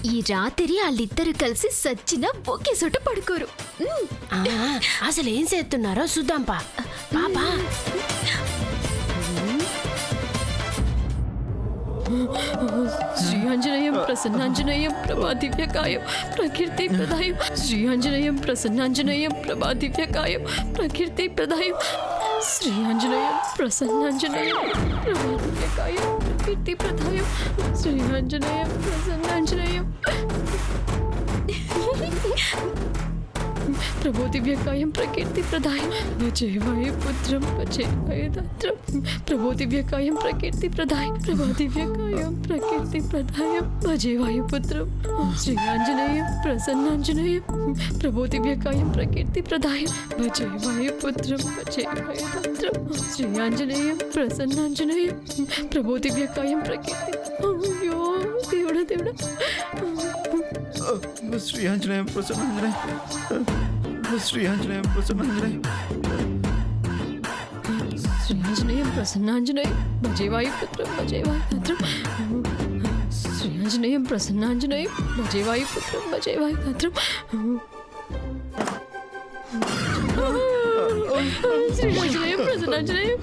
ఈ రాత్రి వాళ్ళిద్దరు కలిసి సచ్చిన ఒకే చోట పడుకోరు. అసలు ఏం చేస్తున్నారో చూద్దాంపా. పాపా శ్రీ ఆంజనేయం ప్రసన్నాంజనేయం ప్రభాదివ్యకాయం ప్రకీర్తి ప్రదాయం. శ్రీ ఆంజనేయం ప్రసన్నాంజనేయం ప్రభాదివ్యకాయం ప్రకీర్తి ప్రదాయం. శ్రీ ఆంజనేయం ప్రసన్నాంజనేయం ప్రభాదివ్యకాయం ప్రకీర్తి ప్రదాయం. శ్రీ ఆంజనేయం ప్రసన్నాంజనేయం ప్రభో దివ్యకాయం ప్రకీర్తి ప్రదాయం. భజే వాయుపుత్రం భజే వాయుదాత్రం. ప్రభో దివ్యకాయం ప్రకీర్తి ప్రదాయం. ప్రభో దివ్యకాయం ప్రకీర్తి ప్రదాయం. భజే వాయుపుత్రం. శ్రీ ఆంజనేయం ప్రసన్నాంజనేయం ప్రభో దివ్యకాయం ప్రకీర్తి ప్రదాయం. భజే వాయుపుత్రం భజే వాయుదాత్రం. శ్రీ ఆంజనేయం ప్రసన్నాంజనేయం ప్రభో దివ్యకాయం ప్రకీర్తి. అయ్యో దేవుడా దేవుడా. శ్రీ ఆంజనేయం ప్రసన్నాంజనేయం. శ్రీ ఆంజనేయం ప్రసన్నాంజనేయం. శ్రీ ఆంజనేయం ప్రసన్నాంజనేయం భజే వాయుపుత్రం భజే వాయుదాత్రం. శ్రీ ఆంజనేయం ప్రసన్నాంజనేయం భజే వాయుపుత్రం భజే వాయుదాత్రం. శ్రీ ఆంజనేయం ప్రసన్నాంజనేయం.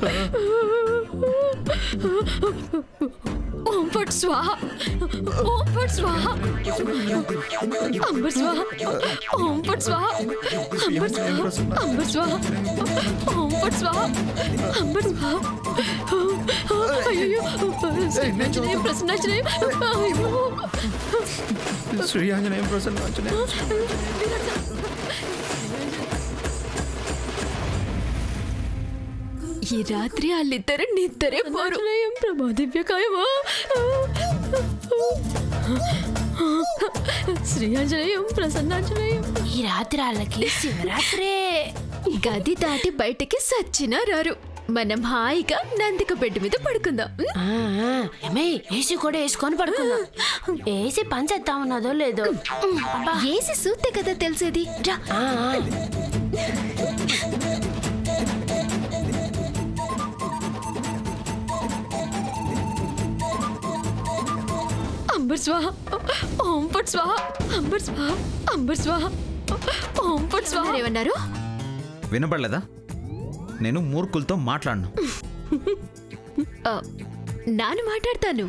ఓం ఫట్ స్వాహ. ఓం ఫట్ స్వాహ. అంబర్ స్వాహ. ఓం ఫట్ స్వాహ. అంబర్ స్వాహ. అంబర్ స్వాహ. ఓం ఫట్ స్వాహ. అంబర్ స్వాహ. అయ్యో ఆంజనేయం ప్రసన్నాంజనేయం. అయ్యో శ్రీ ఆంజనేయం ప్రసన్నాంజనేయం. ఈ రాత్రి వాళ్ళిద్దరు నిద్దరే పోరు. ప్రభా దివ్యకాయమా. శ్రీ ఆంజనేయం ప్రసన్నాంజనేయం. ఈ రాత్రి వాళ్ళకి శివరాత్రే. గది దాటి బయటికి సచ్చినా రారు. మనం హాయిగా నందిక బెడ్ మీద పడుకుందాం. ఏమే ఏసీ కూడా వేసుకొని పడుకుందాం. ఏసీ పని చేస్తా ఉన్నదో లేదో. ఏసి సూతే కదా తెలిసేది. రా. అంబర్ స్వాహ. ఓం ఫట్ స్వాహ. అంబర్ స్వాహ. అంబర్ స్వాహ. ఓం ఫట్ స్వాహ. ఏమన్నారు? వినపడలేదా? నేను మూర్ఖులతో మాట్లాడను. నాను మాట్లాడతాను.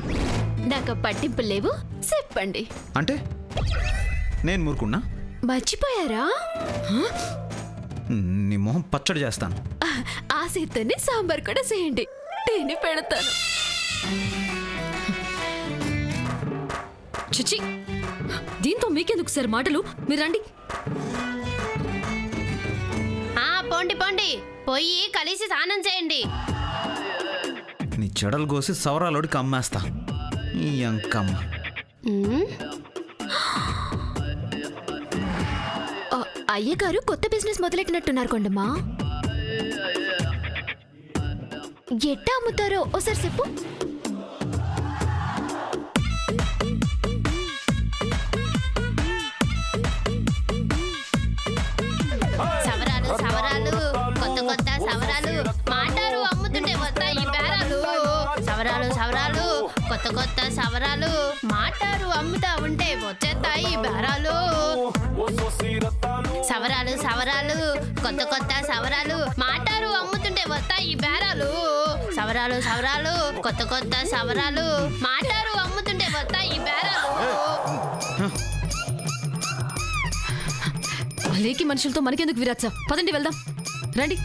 నాకు పట్టింపు లేవు. చెప్పండి. అంటే నేను మూర్ఖున్నా? మర్చిపోయారా? నీ మొహం పచ్చడి చేస్తాను. ఆ సీతని సాంబార్ కూడా చేయండి. నేను పెడతాను. చిచి, దీంతో మీకెందుకు సార్ మాటలు? మీరు రండి. పోండి పోండి, పోయి కలిసి స్నానం చేయండి. నీ చెడలు కోసి సవరాలోడికి అమ్మేస్తా. ఈ అంకమ్మ. అయ్యగారు కొత్త బిజినెస్ మొదలెట్టినట్టున్నారు కొండమ్మా. ఎట్టా అమ్ముతారో ఓసారి చెప్పు. సవరాలు సవరాలు కొత్త కొత్త సవరాలు మాటారు అమ్ముతుంటే వస్తాయి బేరాలు. సవరాలు సవరాలు కొత్త కొత్త సవరాలు మాటారు అమ్ముతా ఉంటే వచ్చేస్తాయి బేరాలు. సవరాలు సవరాలు కొత్త కొత్త సవరాలు మాటారు అమ్ముతుంటే వస్తాయి బేరాలు. సవరాలు సవరాలు కొత్త కొత్త సవరాలు మాటారు అమ్ముతుంటే వస్తాయి బేరాలు. లేకి మనుషులతో మనకెందుకు విరాచ? పదండి వెళ్దాం. రండి.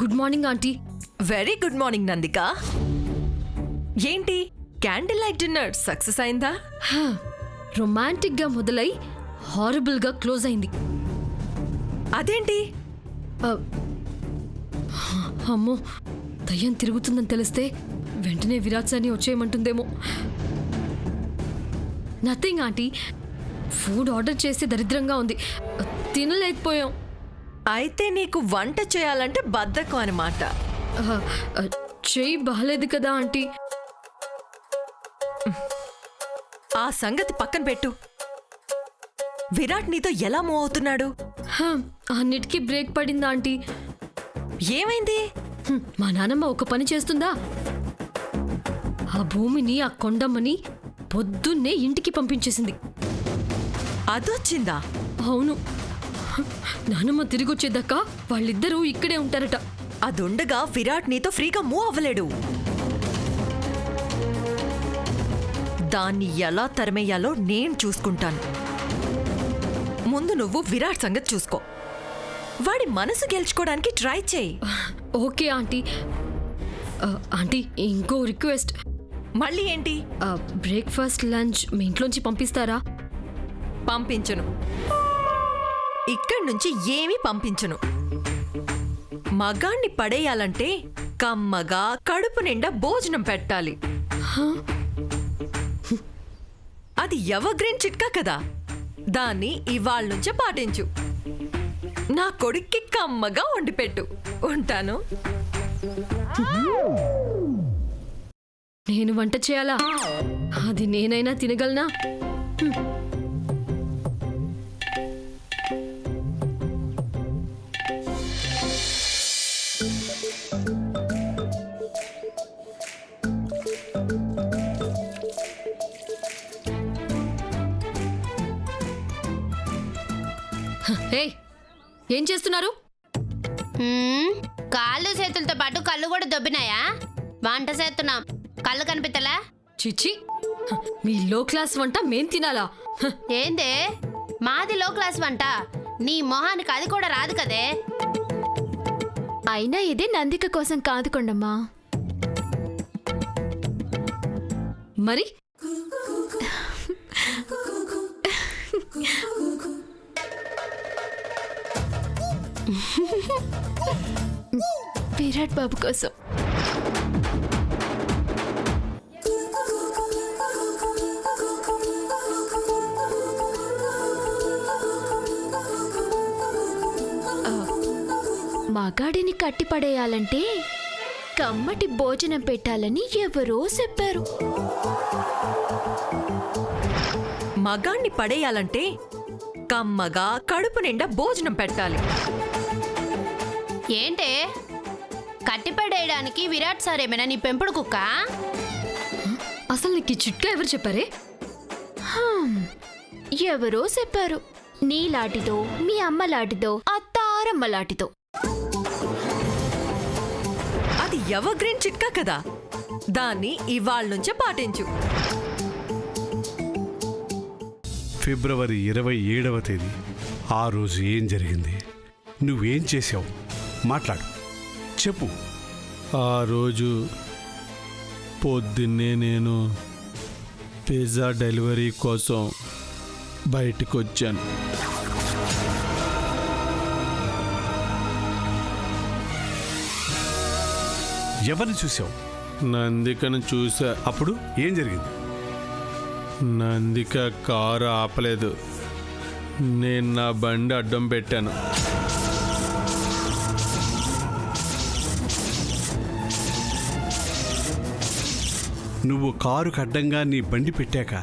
Good morning aunty. Very good morning Nandika. ఏంటి క్యాండిల్ లైట్ డిన్నర్ సక్సెస్ అయిందా? రొమాంటిక్ గా మొదలై హారబుల్ గా క్లోజ్ అయింది. అదేంటి? అమ్మో, దయ్యం తిరుగుతుందని తెలిస్తే వెంటనే విరాట్ సార్ని వచ్చేయమంటుందేమో. నథింగ్ ఆంటీ, ఫుడ్ ఆర్డర్ చేస్తే దరిద్రంగా ఉంది, తినలేకపోయాం. అయితే నీకు వంట చేయాలంటే బద్ధకం అన్నమాట. చెయ్యి బాగాలేదు కదా ఆంటీ. ఆ సంగతి పక్కన పెట్టు. విరాట్ నీతో ఎలా మూవ్ అవుతున్నాడు? అన్నిటికీ బ్రేక్ పడిందా ఆంటీ? ఏమైంది? మా నాన్నమ్మ ఒక పని చేస్తుందా? ఆ భూమిని, ఆ కొండమ్మని పొద్దున్నే ఇంటికి పంపించేసింది. అదొచ్చిందా? అవును, నానమ్మ తిరిగి వచ్చేదాకా వాళ్ళిద్దరూ ఇక్కడే ఉంటారట. అదుండగా విరాట్ నీతో ఫ్రీగా మూవ్ అవ్వలేడు. దాన్ని ఎలా తరిమేయాలో నేను చూసుకుంటాను. ముందు నువ్వు విరాట్ సంగతి చూసుకో. వాడి మనసు గెలుచుకోవడానికి ట్రై చేయి. Okay aunty. ఆంటీ, ఇంకో రిక్వెస్ట్. మళ్ళీ ఏంటి? బ్రేక్ఫాస్ట్, లంచ్ మీ ఇంట్లోంచి పంపిస్తారా? పంపించను. ఇక్కడి నుంచి ఏమీ పంపించను. మగాణ్ణి పడేయాలంటే కమ్మగా కడుపు నిండా భోజనం పెట్టాలి. అది ఎవర్గ్రీన్ చిట్కా కదా, దాన్ని ఇవాళ నుంచే పాటించు. నా కొడుక్కి కమ్మగా వండిపెట్టు. ఉంటాను. నేను వంట చేయాలా? అది నేనైనా తినగలనా? ఏయ్, ఏం చేస్తున్నారు? కాళ్ళు చేతులతో పాటు కళ్ళు కూడా దొబ్బినాయా? వంట చేస్తున్నాం, కళ్ళు కనిపిస్తలా? చిచ్చి, మీ లో క్లాస్ వంట మేం తినాలా? ఏందే మాది లో క్లాస్ వంట? నీ మొహానికి అది కూడా రాదు కదే. అయినా ఇది నందిక కోసం కాదు కొండమ్మా. మరి విరాట్ బాబు కోసం. మగాడిని కట్టిపడేయాలంటే కమ్మటి భోజనం పెట్టాలని ఎవరో చెప్పారు. మగాణ్ణి పడేయాలంటే కమ్మగా కడుపు నిండా భోజనం పెట్టాలి. ఏంటే కట్టిపడేయడానికి విరాట్ సార్ ఏమైనా నీ పెంపుడు కుక్క? అసలు నీకు ఈ చిట్కా ఎవరు చెప్పారే? ఎవరో చెప్పారు. నీ లాటితో, మీ అమ్మ లాటితో, అత్తారమ్మ లాటితో. అది ఎవర్గ్రీన్ చిట్కా కదా, దాన్ని ఇవాళ నుంచే పాటించు. ఫిబ్రవరి 27వ తేదీ. ఆ రోజు ఏం జరిగింది? నువ్వేం చేసావు? మాట్లాడు, చెప్పు. ఆ రోజు పొద్దున్నే నేను పిజ్జా డెలివరీ కోసం బయటకు వచ్చాను. ఎవరిని చూసావు? నందికను చూసా. అప్పుడు ఏం జరిగింది? నందిక కారు ఆపలేదు. నేను నా బండి అడ్డం పెట్టాను. నువ్వు కారుకు అడ్డంగా నీ బండి పెట్టాక